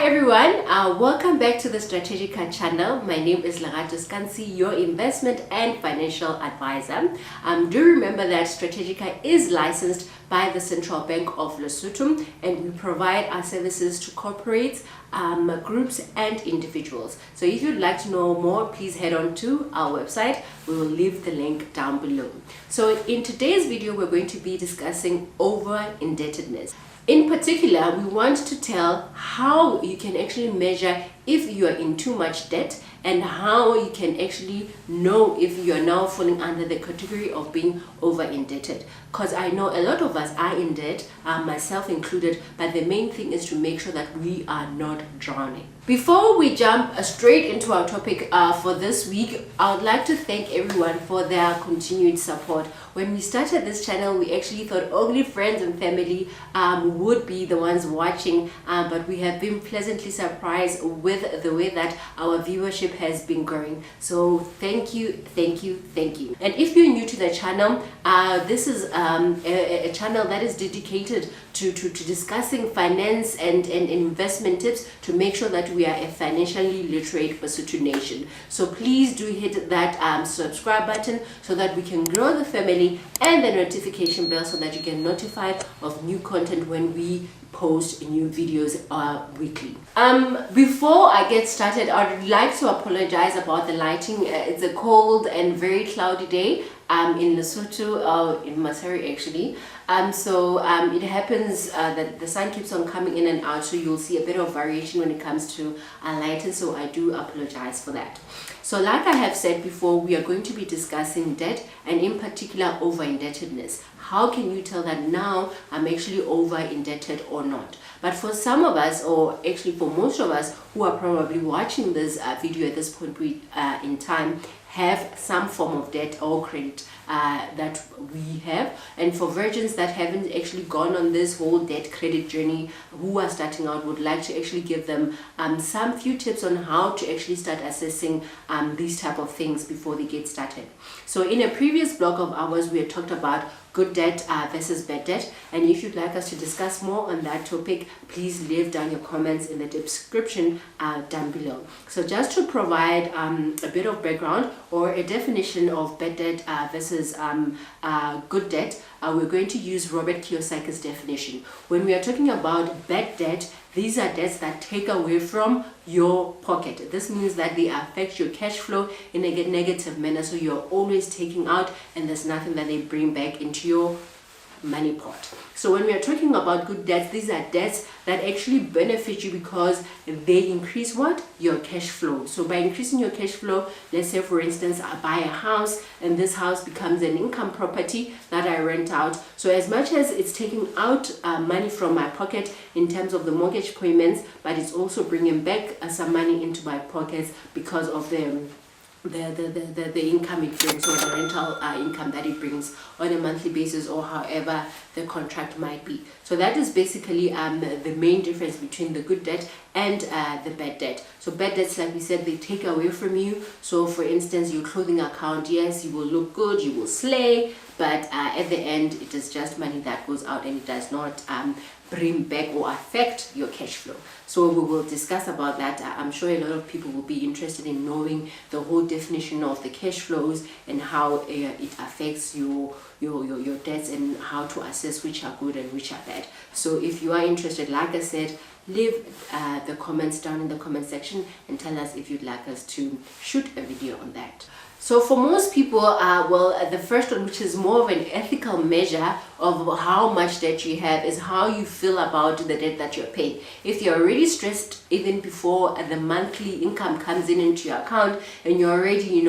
everyone, welcome back to the Strategica channel. My name is Lerato Skansi, your investment and financial advisor. Do remember that Strategica is licensed by the Central Bank of Lesotho, and we provide our services to corporates, groups and individuals. So if you'd like to know more, please head on to our website. We will leave the link down below. So in today's video, we're going to be discussing over-indebtedness. In particular, we want to tell how you can actually measure if you are in too much debt and how you can actually know if you are now falling under the category of being over indebted. Because I know a lot of us are in debt, myself included, but the main thing is to make sure that we are not drowning. Before we jump straight into our topic for this week, I would like to thank everyone for their continued support. When we started this channel, we actually thought only friends and family would be the ones watching, but we have been pleasantly surprised with the way that our viewership has been growing. So thank you, thank you, thank you. And if you're new to the channel, this is a channel that is dedicated to discussing finance and investment tips to make sure that we are a financially literate Basotho nation. So please do hit that subscribe button so that we can grow the family, and the notification bell so that you get notified of new content when we post new videos weekly. Before I get started, I would like to apologize about the lighting. It's a cold and very cloudy day in Lesotho, in Masari actually. So it happens that the sun keeps on coming in and out, so you'll see a bit of variation when it comes to lighting, so I do apologize for that. So like I have said before, we are going to be discussing debt and in particular over indebtedness. How can you tell that now I'm actually over indebted or not? But for some of us, or actually for most of us who are probably watching this video at this point in time, have some form of debt or credit that we have. And for virgins that haven't actually gone on this whole debt credit journey, who are starting out, would like to actually give them some few tips on how to actually start assessing these type of things before they get started. So in a previous blog of ours, we had talked about good debt versus bad debt, and if you'd like us to discuss more on that topic, please leave down your comments in the description down below. So just to provide a bit of background or a definition of bad debt versus good debt, we're going to use Robert Kiyosaki's definition. When we are talking about bad debt, these are debts that take away from your pocket. This means that they affect your cash flow in a negative manner, so you're always taking out and there's nothing that they bring back into your money pot. So when we are talking about good debts, these are debts that actually benefit you because they increase what? Your cash flow. So by increasing your cash flow, let's say for instance I buy a house and this house becomes an income property that I rent out. So as much as it's taking out money from my pocket in terms of the mortgage payments, but it's also bringing back some money into my pockets because of the income it brings, or the rental income that it brings on a monthly basis, or however the contract might be. So that is basically the main difference between the good debt and the bad debt. So bad debts, like we said, they take away from you. So for instance, your clothing account, yes, you will look good, you will slay, but at the end it is just money that goes out and it does not bring back or affect your cash flow. So we will discuss about that. I'm sure a lot of people will be interested in knowing the whole definition of the cash flows and how it affects your debts and how to assess which are good and which are bad. So if you are interested, like I said, leave the comments down in the comment section and tell us if you'd like us to shoot a video on that. So for most people, well, the first one, which is more of an ethical measure of how much debt you have, is how you feel about the debt that you're paying. If you're already stressed even before the monthly income comes into your account and you're already,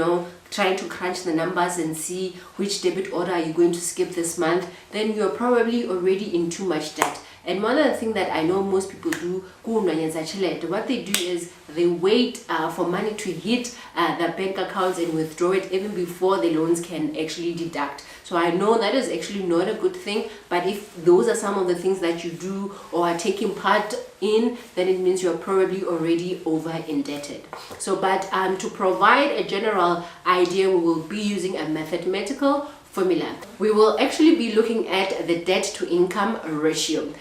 trying to crunch the numbers and see which debit order are you going to skip this month, then you're probably already in too much debt. And one other thing that I know most people do, what they do is they wait for money to hit their bank accounts and withdraw it even before the loans can actually deduct. So I know that is actually not a good thing, but if those are some of the things that you do or are taking part in, then it means you're probably already over indebted. So but to provide a general idea, we will be using a mathematical formula. We will actually be looking at the debt to income ratio.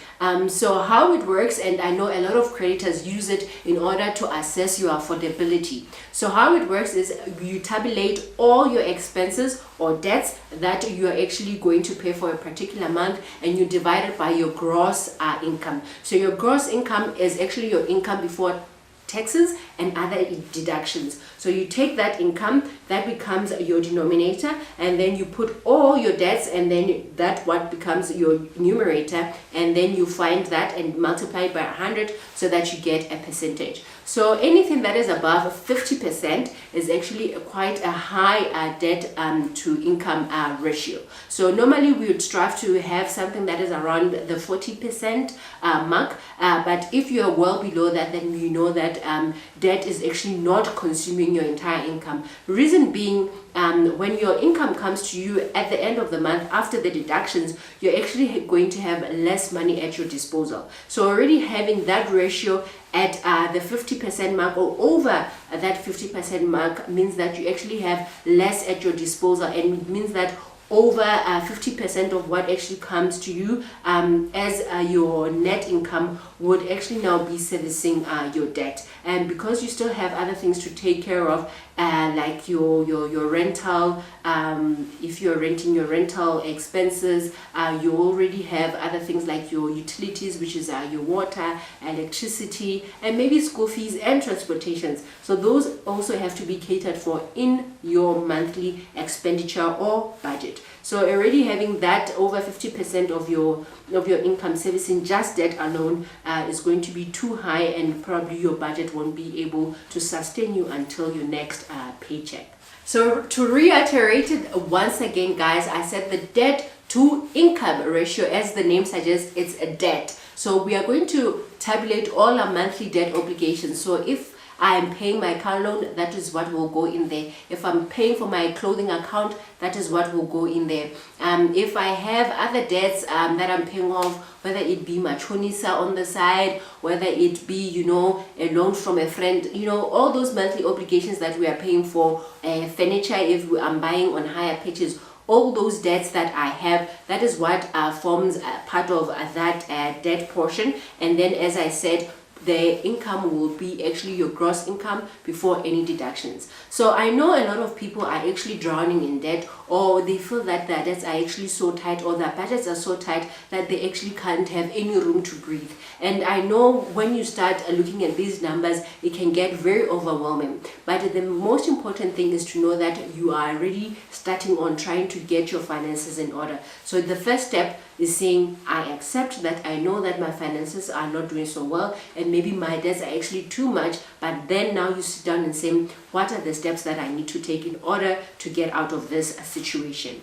So how it works, and I know a lot of creditors use it in order to assess your affordability. So how it works is you tabulate all your expenses or debts that you are actually going to pay for a particular month, and you divide it by your gross income. So your gross income is actually your income before taxes and other deductions. So you take that income, that becomes your denominator, and then you put all your debts, and then that what becomes your numerator, and then you find that and multiply it by 100 so that you get a percentage. So anything that is above 50% is actually quite a high debt to income ratio. So normally we would strive to have something that is around the 40% mark, but if you're well below that, then you know that debt is actually not consuming your entire income. Reason being, when your income comes to you at the end of the month after the deductions, you're actually going to have less money at your disposal. So already having that ratio at the 50% mark or over that 50% mark means that you actually have less at your disposal, and it means that over 50% of what actually comes to you as your net income would actually now be servicing your debt. And because you still have other things to take care of, like your rental, if you're renting, your rental expenses, you already have other things like your utilities, which is your water, electricity, and maybe school fees and transportations. So those also have to be catered for in your monthly expenditure or budget. So already having that over 50% of your income servicing just debt alone is going to be too high, and probably your budget won't be able to sustain you until your next paycheck. So to reiterate it once again, guys, I said the debt to income ratio, as the name suggests, it's a debt. So we are going to tabulate all our monthly debt obligations. So if I am paying my car loan, that is what will go in there. If I'm paying for my clothing account, that is what will go in there. If I have other debts that I'm paying off, whether it be machonisa on the side, whether it be, a loan from a friend, all those monthly obligations that we are paying for, furniture if I'm buying on hire purchase, all those debts that I have, that is what forms part of that debt portion. And then, as I said, the income will be actually your gross income before any deductions. So I know a lot of people are actually drowning in debt, or they feel that their debts are actually so tight, or their budgets are so tight that they actually can't have any room to breathe. And I know when you start looking at these numbers, it can get very overwhelming. But the most important thing is to know that you are already starting on trying to get your finances in order. So the first step is saying, I accept that I know that my finances are not doing so well, and maybe my debts are actually too much, but then now you sit down and say, what are the steps that I need to take in order to get out of this situation?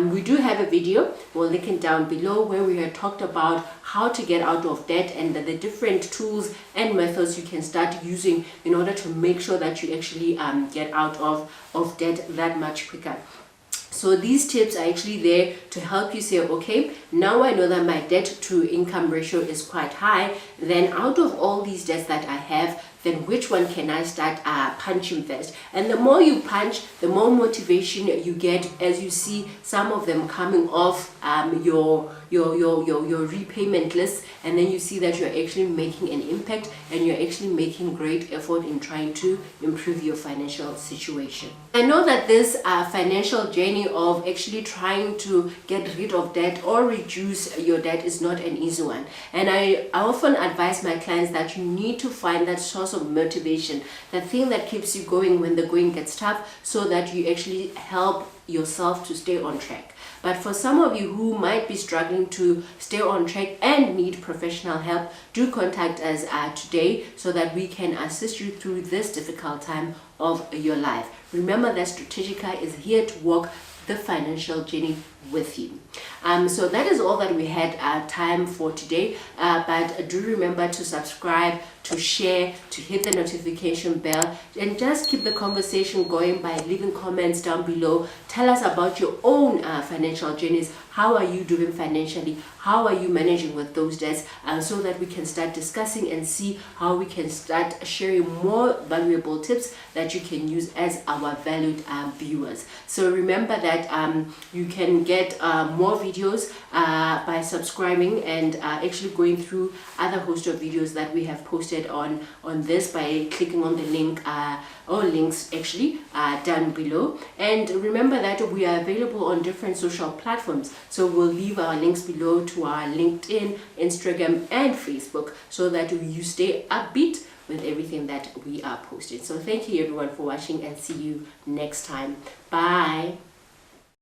We do have a video, we'll link it down below, where we have talked about how to get out of debt and the different tools and methods you can start using in order to make sure that you actually get out of debt that much quicker. So these tips are actually there to help you say, okay, now I know that my debt to income ratio is quite high. Then out of all these debts that I have, then which one can I start punching first? And the more you punch, the more motivation you get, as you see some of them coming off your repayment list, and then you see that you're actually making an impact and you're actually making great effort in trying to improve your financial situation. I know that this financial journey of actually trying to get rid of debt or reduce your debt is not an easy one, and I often advise my clients that you need to find that source of motivation, that thing that keeps you going when the going gets tough, so that you actually help yourself to stay on track. But for some of you who might be struggling to stay on track and need professional help, do contact us today so that we can assist you through this difficult time of your life. Remember that Strategica is here to walk the financial journey with you. So that is all that we had time for today, but do remember to subscribe, to share, to hit the notification bell, and just keep the conversation going by leaving comments down below. Tell us about your own financial journeys. How are you doing financially? How are you managing with those debts? So that we can start discussing and see how we can start sharing more valuable tips that you can use as our valued viewers. So remember that you can get more videos by subscribing and actually going through other host of videos that we have posted on this by clicking on the link or links actually down below. And remember that we are available on different social platforms, so we'll leave our links below to our LinkedIn, Instagram and Facebook, so that you stay upbeat with everything that we are posting. So thank you everyone for watching, and see you next time. Bye.